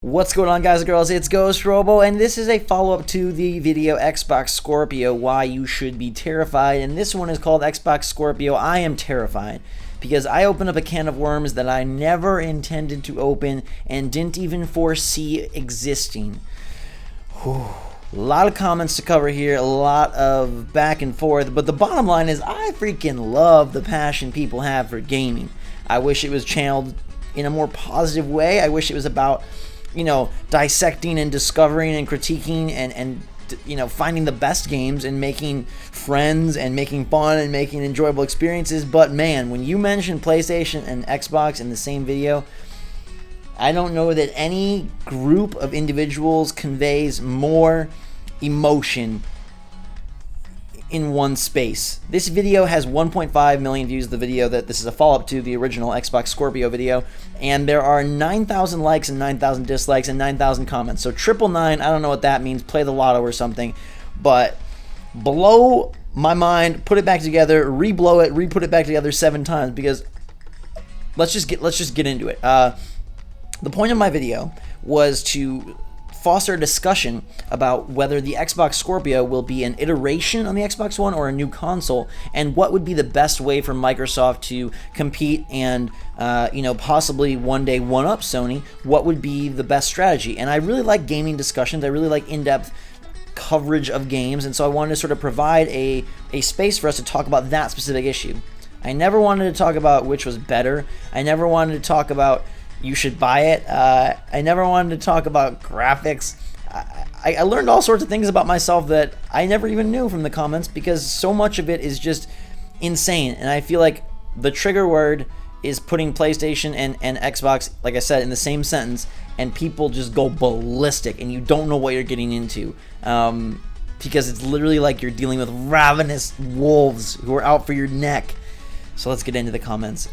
What's going on, guys and girls? It's Ghost Robo, and this is a follow-up to the video Xbox Scorpio, Why You Should Be Terrified, and this one is called Xbox Scorpio, I Am Terrified, because I opened up a can of worms that I never intended to open and didn't even foresee existing. Whew. A lot of comments to cover here, a lot of back and forth, but the bottom line is I freaking love the passion people have for gaming. I wish it was channeled in a more positive way. I wish it was about, you know, dissecting and discovering and critiquing and you know, finding the best games and making friends and making fun and making enjoyable experiences. But man, when you mention PlayStation and Xbox in the same video, I don't know that any group of individuals conveys more emotion in one space. This video has 1.5 million views. The video that this is a follow-up to the original Xbox Scorpio video, and there are 9,000 likes and 9,000 dislikes and 9,000 comments. So 999, I don't know what that means. Play the lotto or something. But blow my mind, put it back together, re-blow it, re-put it back together 7 times, because let's just get into it. The point of my video was to foster a discussion about whether the Xbox Scorpio will be an iteration on the Xbox One or a new console, and what would be the best way for Microsoft to compete and you know, possibly one day one-up Sony. What would be the best strategy? And I really like gaming discussions. I really like in-depth coverage of games, and so I wanted to sort of provide a space for us to talk about that specific issue. I never wanted to talk about which was better. I never wanted to talk about you should buy it. I never wanted to talk about graphics. I learned all sorts of things about myself that I never even knew from the comments, because so much of it is just insane. And I feel like the trigger word is putting PlayStation and Xbox, like I said, in the same sentence, and people just go ballistic and you don't know what you're getting into. Because it's literally like you're dealing with ravenous wolves who are out for your neck. So let's get into the comments.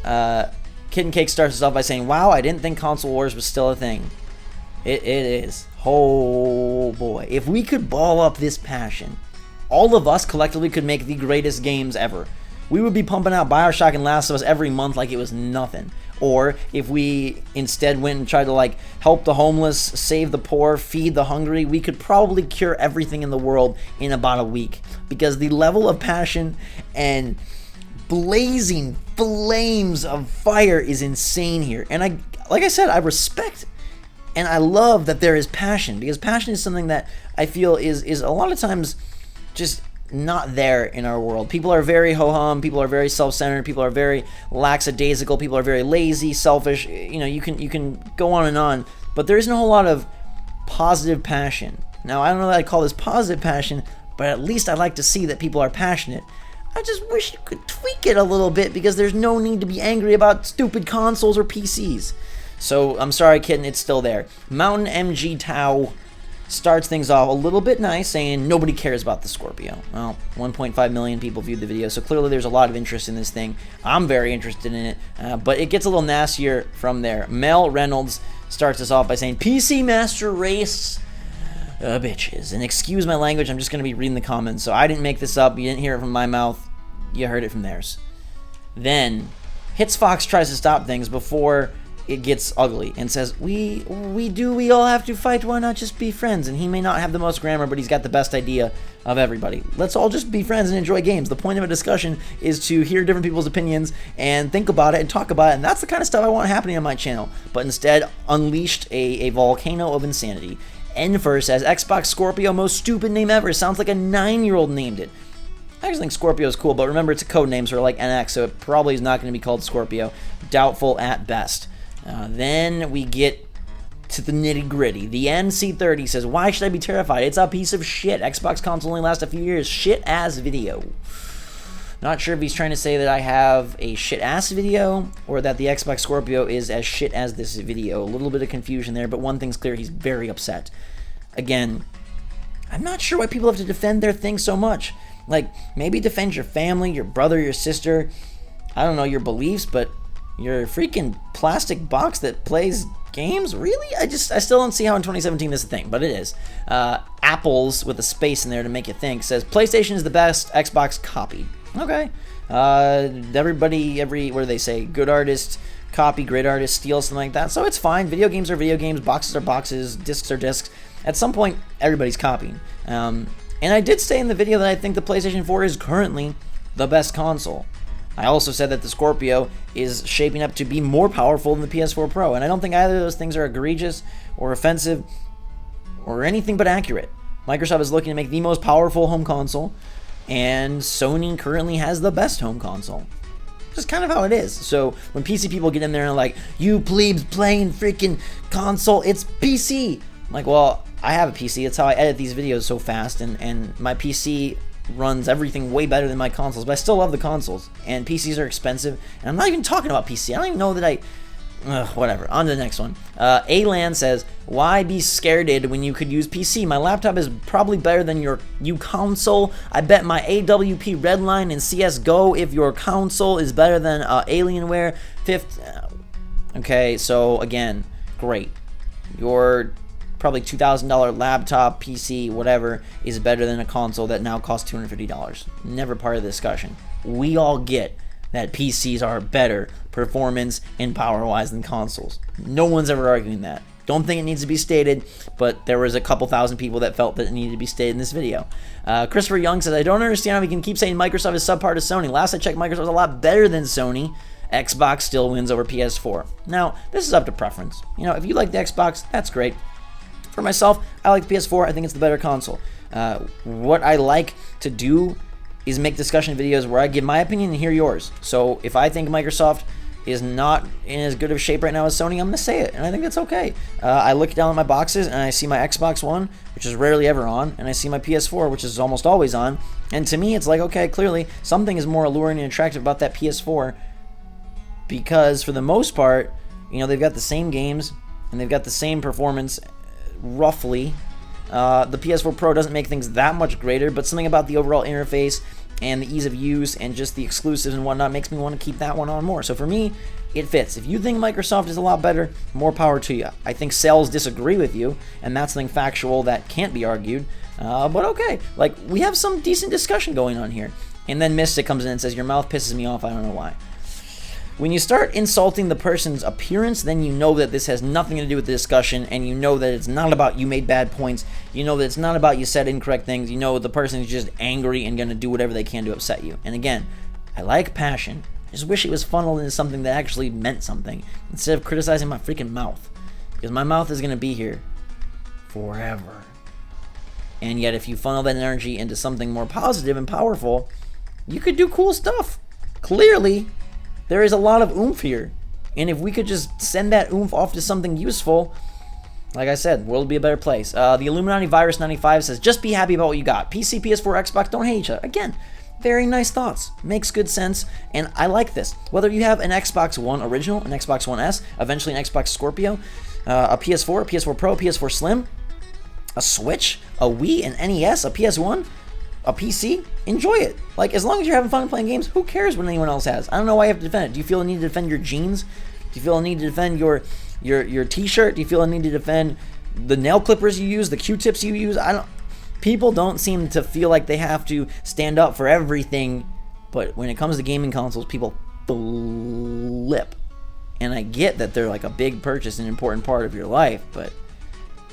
KittenCake starts us off by saying, wow, I didn't think console wars was still a thing. It is. Oh boy. If we could ball up this passion, all of us collectively could make the greatest games ever. We would be pumping out BioShock and Last of Us every month like it was nothing. Or if we instead went and tried to like help the homeless, save the poor, feed the hungry, we could probably cure everything in the world in about a week. Because the level of passion and blazing flames of fire is insane here. And like I said, I respect and I love that there is passion, because passion is something that I feel is a lot of times just not there in our world. People are very ho-hum, people are very self-centered, people are very lackadaisical, people are very lazy, selfish. You know, you can go on, but there isn't a whole lot of positive passion. Now, I don't know that I'd call this positive passion, but at least I'd like to see that people are passionate. I just wish you could tweak it a little bit, because there's no need to be angry about stupid consoles or PCs. So, I'm sorry, Kitten, it's still there. MountainMGMT starts things off a little bit nice, saying nobody cares about the Scorpio. Well, 1.5 million people viewed the video, so clearly there's a lot of interest in this thing. I'm very interested in it, but it gets a little nastier from there. MelReynolds starts us off by saying, PC Master Race bitches. And excuse my language, I'm just going to be reading the comments. So I didn't make this up. You didn't hear it from my mouth. You heard it from theirs. Then HitzFox tries to stop things before it gets ugly and says, we all have to fight. Why not just be friends? And he may not have the most grammar, but he's got the best idea of everybody. Let's all just be friends and enjoy games. The point of a discussion is to hear different people's opinions and think about it and talk about it. And that's the kind of stuff I want happening on my channel. But instead, unleashed a volcano of insanity. Enfer says, Xbox Scorpio, most stupid name ever. Sounds like a 9-year-old named it. I actually think Scorpio is cool, but remember, it's a code name, sort of like NX, so it probably is not going to be called Scorpio. Doubtful at best. Then we get to the nitty-gritty. The NC30 says, why should I be terrified? It's a piece of shit. Xbox console only lasts a few years. Shit-ass video. Not sure if he's trying to say that I have a shit-ass video, or that the Xbox Scorpio is as shit as this video. A little bit of confusion there, but one thing's clear, he's very upset. Again, I'm not sure why people have to defend their thing so much. Like, maybe defend your family, your brother, your sister, I don't know, your beliefs, but your freaking plastic box that plays games? Really? I still don't see how in 2017 this is a thing, but it is. Apples, with a space in there to make you think, says, PlayStation is the best, Xbox copied. Okay. Everybody, what do they say? Good artist copy, grid artist, steal, something like that. So it's fine. Video games are video games, boxes are boxes, discs are discs. At some point, everybody's copying. And I did say in the video that I think the PlayStation 4 is currently the best console. I also said that the Scorpio is shaping up to be more powerful than the PS4 Pro, and I don't think either of those things are egregious or offensive or anything but accurate. Microsoft is looking to make the most powerful home console, and Sony currently has the best home console. Just kind of how it is. So when PC people get in there and are like, you plebes playing freaking console, it's PC. I'm like, well, I have a PC. That's how I edit these videos so fast, and my PC runs everything way better than my consoles, but I still love the consoles, and PCs are expensive, and I'm not even talking about PC. I don't even know that whatever. On to the next one. A-Land says, why be scared when you could use PC? My laptop is probably better than your console. I bet my AWP Redline and CSGO if your console is better than Alienware. Okay, so again, great. Your probably $2,000 laptop, PC, whatever, is better than a console that now costs $250. Never part of the discussion. We all get that PCs are better performance and power-wise than consoles. No one's ever arguing that. Don't think it needs to be stated, but there was a couple thousand people that felt that it needed to be stated in this video. Christopher Young says, I don't understand how we can keep saying Microsoft is subpar to Sony. Last I checked, Microsoft was a lot better than Sony. Xbox still wins over PS4. Now, this is up to preference. You know, if you like the Xbox, that's great. For myself, I like the PS4. I think it's the better console. What I like to do is make discussion videos where I give my opinion and hear yours. So if I think Microsoft is not in as good of shape right now as Sony, I'm going to say it, and I think that's okay. I look down at my boxes, and I see my Xbox One, which is rarely ever on, and I see my PS4, which is almost always on, and to me, it's like, okay, clearly, something is more alluring and attractive about that PS4, because for the most part, you know, they've got the same games, and they've got the same performance, roughly. The PS4 Pro doesn't make things that much greater, but something about the overall interface and the ease of use and just the exclusives and whatnot makes me want to keep that one on more. So for me, it fits. If you think Microsoft is a lot better, more power to you. I think sales disagree with you, and that's something factual that can't be argued. But okay, like, we have some decent discussion going on here. And then Mystic comes in and says, your mouth pisses me off, I don't know why. When you start insulting the person's appearance, then you know that this has nothing to do with the discussion, and you know that it's not about you made bad points. You know that it's not about you said incorrect things. You know the person is just angry and going to do whatever they can to upset you. And again, I like passion. I just wish it was funneled into something that actually meant something, instead of criticizing my freaking mouth. Because my mouth is going to be here forever. And yet if you funnel that energy into something more positive and powerful, you could do cool stuff. Clearly, there is a lot of oomph here, and if we could just send that oomph off to something useful, like I said, the world would be a better place. The Illuminati Virus 95 says, just be happy about what you got. PC, PS4, Xbox, don't hate each other. Again, very nice thoughts. Makes good sense, and I like this. Whether you have an Xbox One original, an Xbox One S, eventually an Xbox Scorpio, a PS4, a PS4 Pro, a PS4 Slim, a Switch, a Wii, an NES, a PS1, a PC, enjoy it. Like, as long as you're having fun playing games, who cares what anyone else has? I don't know why you have to defend it. Do you feel the need to defend your jeans? Do you feel the need to defend your t-shirt? Do you feel the need to defend the nail clippers you use, the Q-tips you use? People don't seem to feel like they have to stand up for everything, but when it comes to gaming consoles, people flip. And I get that they're like a big purchase, an important part of your life, but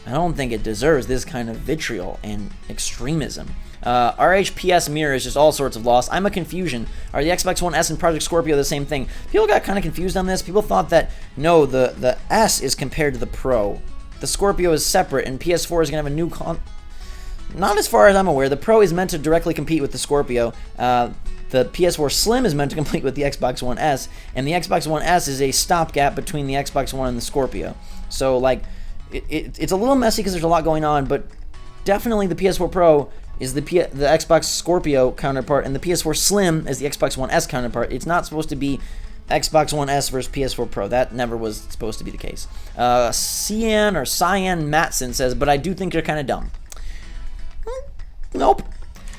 I don't think it deserves this kind of vitriol and extremism. RHPS Mirror is just all sorts of loss. I'm a confusion. Are the Xbox One S and Project Scorpio the same thing? People got kind of confused on this. People thought that, no, the S is compared to the Pro. The Scorpio is separate, and PS4 is going to have a new Not as far as I'm aware. The Pro is meant to directly compete with the Scorpio. The PS4 Slim is meant to compete with the Xbox One S, and the Xbox One S is a stopgap between the Xbox One and the Scorpio. So, like, it's a little messy because there's a lot going on, but definitely the PS4 Pro is the Xbox Scorpio counterpart, and the PS4 Slim is the Xbox One S counterpart. It's not supposed to be Xbox One S versus PS4 Pro. That never was supposed to be the case. Cyan Matson says, but I do think you're kind of dumb. Nope.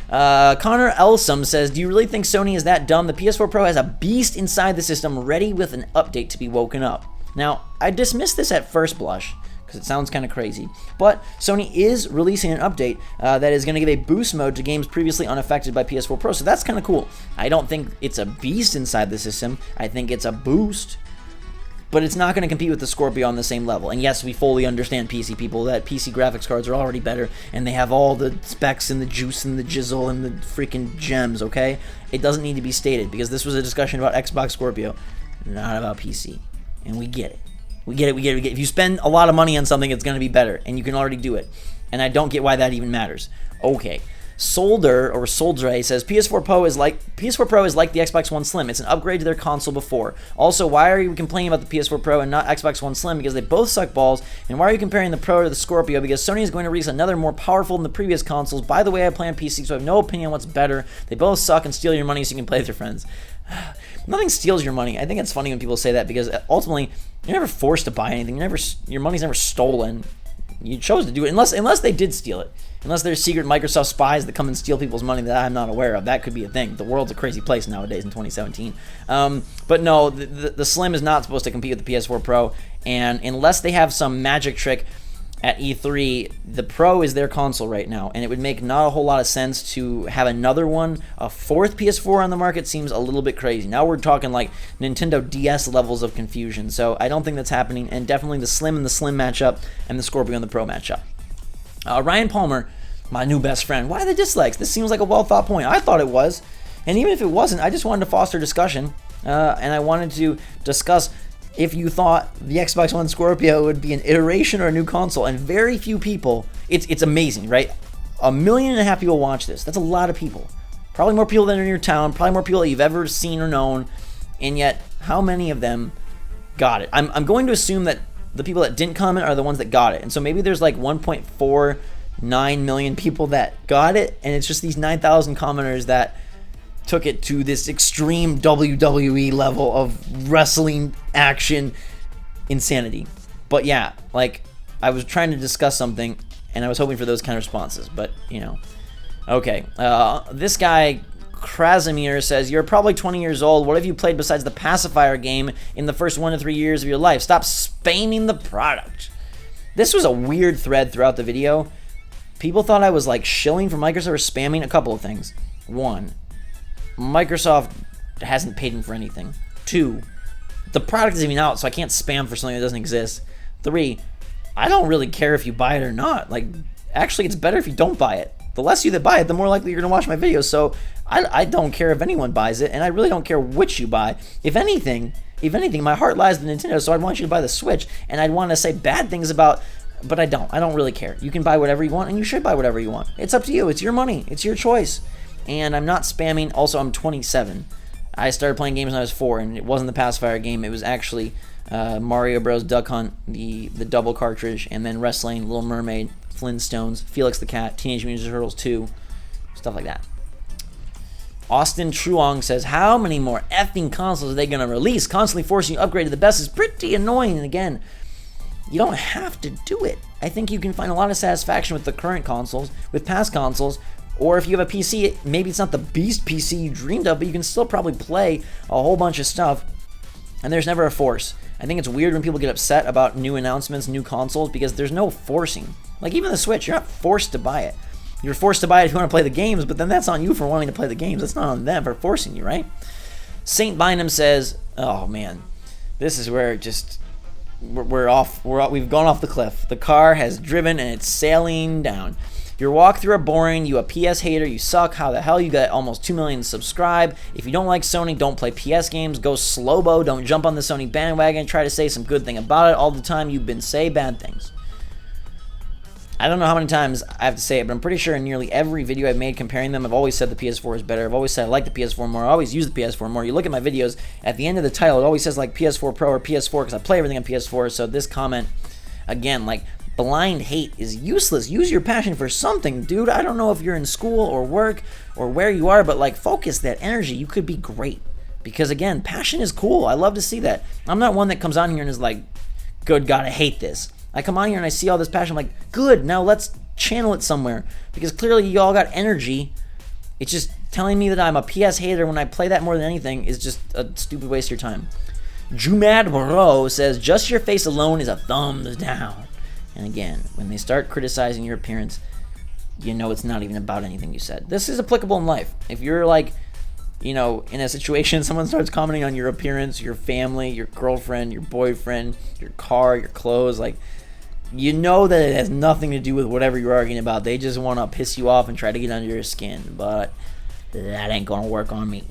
Connor Elsom says, do you really think Sony is that dumb? The PS4 Pro has a beast inside the system ready with an update to be woken up. Now, I dismissed this at first blush, because it sounds kind of crazy. But Sony is releasing an update that is going to give a boost mode to games previously unaffected by PS4 Pro, so that's kind of cool. I don't think it's a beast inside the system. I think it's a boost. but it's not going to compete with the Scorpio on the same level. And yes, we fully understand, PC people, that PC graphics cards are already better, and they have all the specs and the juice and the jizzle and the freaking gems, okay? It doesn't need to be stated, because this was a discussion about Xbox Scorpio, not about PC. And we get it. We get it. If you spend a lot of money on something, it's going to be better, and you can already do it. And I don't get why that even matters. Okay. Soldre says PS4 Pro is like the Xbox One Slim. It's an upgrade to their console before. Also, why are you complaining about the PS4 Pro and not Xbox One Slim? Because they both suck balls. And why are you comparing the Pro to the Scorpio? Because Sony is going to release another more powerful than the previous consoles. By the way, I play on PC, so I have no opinion on what's better. They both suck and steal your money so you can play with your friends. Nothing steals your money. I think it's funny when people say that, because ultimately you're never forced to buy anything. Your money's never stolen. You chose to do it, unless they did steal it. Unless there's secret Microsoft spies that come and steal people's money that I'm not aware of. That could be a thing. The world's a crazy place nowadays in 2017. But no, the Slim is not supposed to compete with the PS4 Pro. And unless they have some magic trick at E3, the Pro is their console right now. And it would make not a whole lot of sense to have another one. A fourth PS4 on the market seems a little bit crazy. Now we're talking like Nintendo DS levels of confusion. So I don't think that's happening. And definitely the Slim and the Slim matchup and the Scorpio and the Pro matchup. Ryan Palmer, my new best friend. Why the dislikes? This seems like a well-thought point. I thought it was. And even if it wasn't, I just wanted to foster discussion. And I wanted to discuss if you thought the Xbox One Scorpio would be an iteration or a new console. And very few people, it's amazing, right? 1.5 million people watch this. That's a lot of people. Probably more people than in your town. Probably more people that you've ever seen or known. And yet, how many of them got it? I'm going to assume that the people that didn't comment are the ones that got it. And so maybe there's like 1.49 million people that got it, and it's just these 9,000 commenters that took it to this extreme WWE level of wrestling action insanity. But yeah, like, I was trying to discuss something, and I was hoping for those kind of responses, but, you know. Okay, this guy, Krasimir, says, you're probably 20 years old. What have you played besides the pacifier game in the first 1 to 3 years of your life? Stop spamming the product. This was a weird thread throughout the video. People thought I was like shilling for Microsoft or spamming a couple of things. 1, Microsoft hasn't paid me for anything. 2, the product isn't even out, so I can't spam for something that doesn't exist. 3, I don't really care if you buy it or not. Like, actually, it's better if you don't buy it. The less you that buy it, the more likely you're going to watch my videos. So I don't care if anyone buys it, and I really don't care which you buy. If anything, my heart lies with Nintendo, so I'd want you to buy the Switch, and I'd want to say bad things about, but I don't. I don't really care. You can buy whatever you want, and you should buy whatever you want. It's up to you. It's your money. It's your choice. And I'm not spamming. Also, I'm 27. I started playing games when I was 4, and it wasn't the pacifier game. It was actually Mario Bros. Duck Hunt, the double cartridge, and then wrestling, Little Mermaid, Flintstones, Felix the Cat, Teenage Mutant Ninja Turtles 2, stuff like that. Austin Truong says, how many more effing consoles are they going to release? Constantly forcing you to upgrade to the best is pretty annoying. And again, you don't have to do it. I think you can find a lot of satisfaction with the current consoles, with past consoles, or if you have a PC, maybe it's not the beast PC you dreamed of, but you can still probably play a whole bunch of stuff, and there's never a force. I think it's weird when people get upset about new announcements, new consoles, because there's no forcing. Like, even the Switch, you're not forced to buy it. You're forced to buy it if you want to play the games, but then that's on you for wanting to play the games. That's not on them for forcing you, right? Saint Bynum says, oh man, this is where we've gone off the cliff. The car has driven and it's sailing down. Your walkthrough are boring. You a PS hater. You suck. How the hell you got almost 2 million subscribed? If you don't like Sony, don't play PS games. Go slow-bo. Don't jump on the Sony bandwagon. Try to say some good thing about it all the time. You've been say bad things. I don't know how many times I have to say it, but I'm pretty sure in nearly every video I've made comparing them, I've always said the PS4 is better. I've always said I like the PS4 more. I always use the PS4 more. You look at my videos, at the end of the title, it always says like PS4 Pro or PS4 because I play everything on PS4. So this comment, again, like, blind hate is useless. Use your passion for something, dude. I don't know if you're in school or work or where you are, but like, focus that energy. You could be great. Because again, passion is cool. I love to see that. I'm not one that comes on here and is like, good God, I hate this. I come on here and I see all this passion. I'm like, good, now let's channel it somewhere. Because clearly you all got energy. It's just telling me that I'm a PS hater when I play that more than anything is just a stupid waste of your time. Jumad Bro says, just your face alone is a thumbs down. And again, when they start criticizing your appearance, you know it's not even about anything you said. This is applicable in life. If you're like you know, in a situation, someone starts commenting on your appearance, your family, your girlfriend, your boyfriend, your car, your clothes, like, you know that it has nothing to do with whatever you're arguing about. They just want to piss you off and try to get under your skin, but that ain't gonna work on me.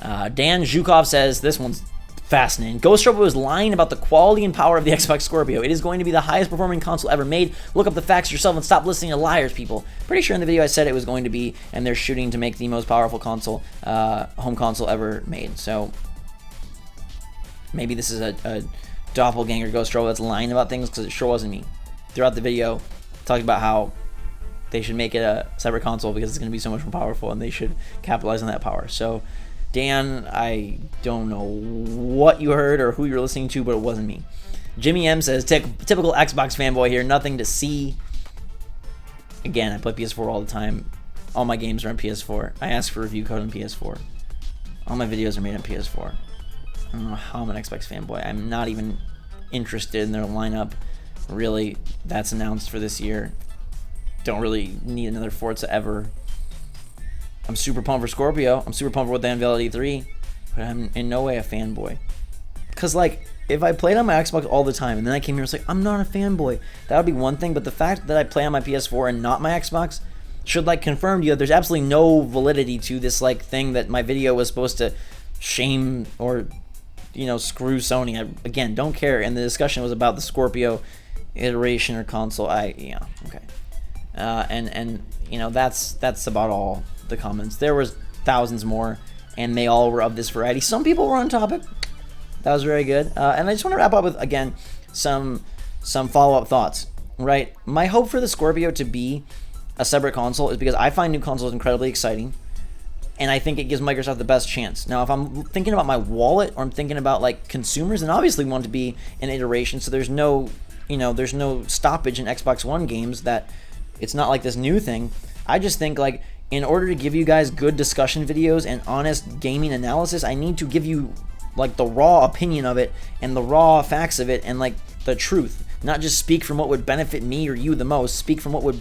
Dan Zhukov says, this one's fascinating. Ghost Robo is lying about the quality and power of the Xbox Scorpio. It is going to be the highest performing console ever made. Look up the facts yourself and stop listening to liars, people. Pretty sure in the video I said it was going to be, and they're shooting to make the most powerful console, home console ever made. So maybe this is a doppelganger Ghost Robo that's lying about things, because it sure wasn't me. Throughout the video, talking about how they should make it a separate console because it's going to be so much more powerful, and they should capitalize on that power. So Dan, I don't know what you heard or who you're listening to, but it wasn't me. Jimmy M says, typical Xbox fanboy here, nothing to see. Again, I play PS4 all the time. All my games are on PS4. I ask for review code on PS4. All my videos are made on PS4. I don't know how I'm an Xbox fanboy. I'm not even interested in their lineup. Really, that's announced for this year. Don't really need another Forza ever. I'm super pumped for Scorpio. I'm super pumped for what they unveiled at E3, but I'm in no way a fanboy. Because, like, if I played on my Xbox all the time and then I came here and was like, I'm not a fanboy, that would be one thing. But the fact that I play on my PS4 and not my Xbox should, like, confirm to you that there's absolutely no validity to this, like, thing that my video was supposed to shame or, you know, screw Sony. I, again, don't care. And the discussion was about the Scorpio iteration or console. Yeah, okay. And you know, that's about all the comments. There was thousands more, and they all were of this variety. Some people were on topic. That was very good. And I just want to wrap up with, again, some follow-up thoughts, right? My hope for the Scorpio to be a separate console is because I find new consoles incredibly exciting, and I think it gives Microsoft the best chance. Now, if I'm thinking about my wallet, or I'm thinking about, like, consumers, and obviously want to be an iteration, so there's no, you know, there's no stoppage in Xbox One games, that it's not like this new thing. I just think, like, in order to give you guys good discussion videos and honest gaming analysis, I need to give you, like, the raw opinion of it and the raw facts of it and, like, the truth. Not just speak from what would benefit me or you the most. Speak from what would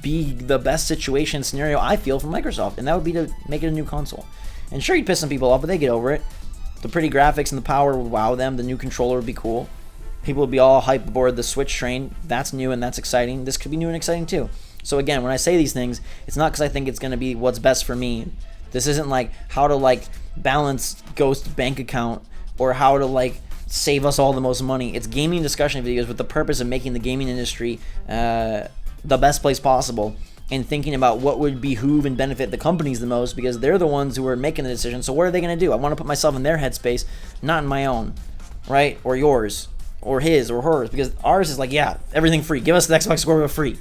be the best situation scenario I feel for Microsoft, and that would be to make it a new console. And sure, you'd piss some people off, but they get over it. The pretty graphics and the power would wow them. The new controller would be cool. People would be all hyped aboard the Switch train. That's new and that's exciting. This could be new and exciting too. So again, when I say these things, it's not because I think it's going to be what's best for me. This isn't like how to, like, balance Ghost bank account or how to, like, save us all the most money. It's gaming discussion videos with the purpose of making the gaming industry the best place possible, and thinking about what would behoove and benefit the companies the most, because they're the ones who are making the decision. So what are they going to do? I want to put myself in their headspace, not in my own, right? Or yours, or his, or hers, because ours is like, yeah, everything free. Give us the Xbox Scorpio free.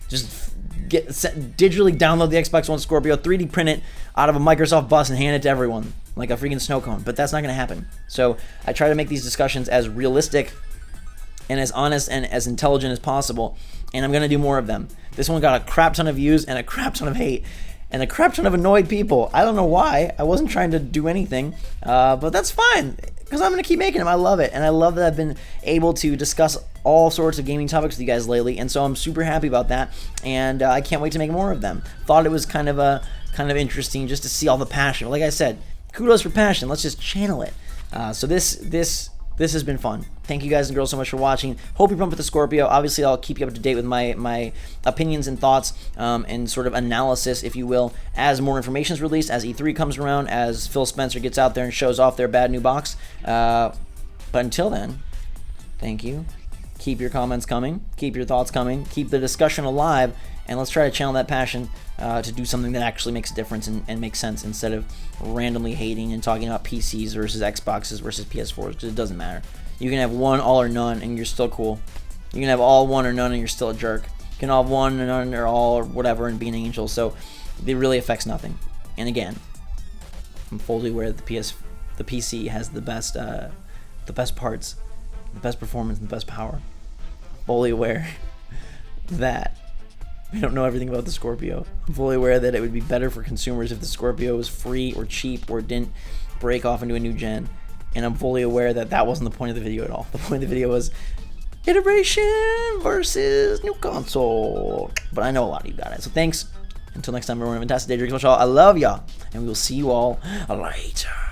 Just digitally download the Xbox One Scorpio, 3D print it out of a Microsoft bus and hand it to everyone like a freaking snow cone. But that's not going to happen. So I try to make these discussions as realistic and as honest and as intelligent as possible, and I'm going to do more of them. This one got a crap ton of views and a crap ton of hate and a crap ton of annoyed people. I don't know why. I wasn't trying to do anything, but that's fine, because I'm going to keep making them. I love it, and I love that I've been able to discuss all sorts of gaming topics with you guys lately, and so I'm super happy about that, and I can't wait to make more of them. Thought it was kind of interesting just to see all the passion. Like I said, kudos for passion. Let's just channel it. So this has been fun. Thank you guys and girls so much for watching. Hope you're pumped with the Scorpio. Obviously, I'll keep you up to date with my opinions and thoughts and sort of analysis, if you will, as more information is released, as E3 comes around, as Phil Spencer gets out there and shows off their bad new box. But until then, thank you. Keep your comments coming. Keep your thoughts coming. Keep the discussion alive. And let's try to channel that passion to do something that actually makes a difference and makes sense, instead of randomly hating and talking about PCs versus Xboxes versus PS4s, because it doesn't matter. You can have one, all, or none, and you're still cool. You can have all, one, or none, and you're still a jerk. You can have one, or none, or all, or whatever, and be an angel. So it really affects nothing. And again, I'm fully aware that the PC has the best parts, the best performance, and the best power. Fully aware that we don't know everything about the Scorpio. I'm fully aware that it would be better for consumers if the Scorpio was free or cheap or didn't break off into a new gen. And I'm fully aware that that wasn't the point of the video at all. The point of the video was iteration versus new console. But I know a lot of you got it. So thanks. Until next time, everyone, have a fantastic day. Drink much all. I love y'all, and we will see you all later.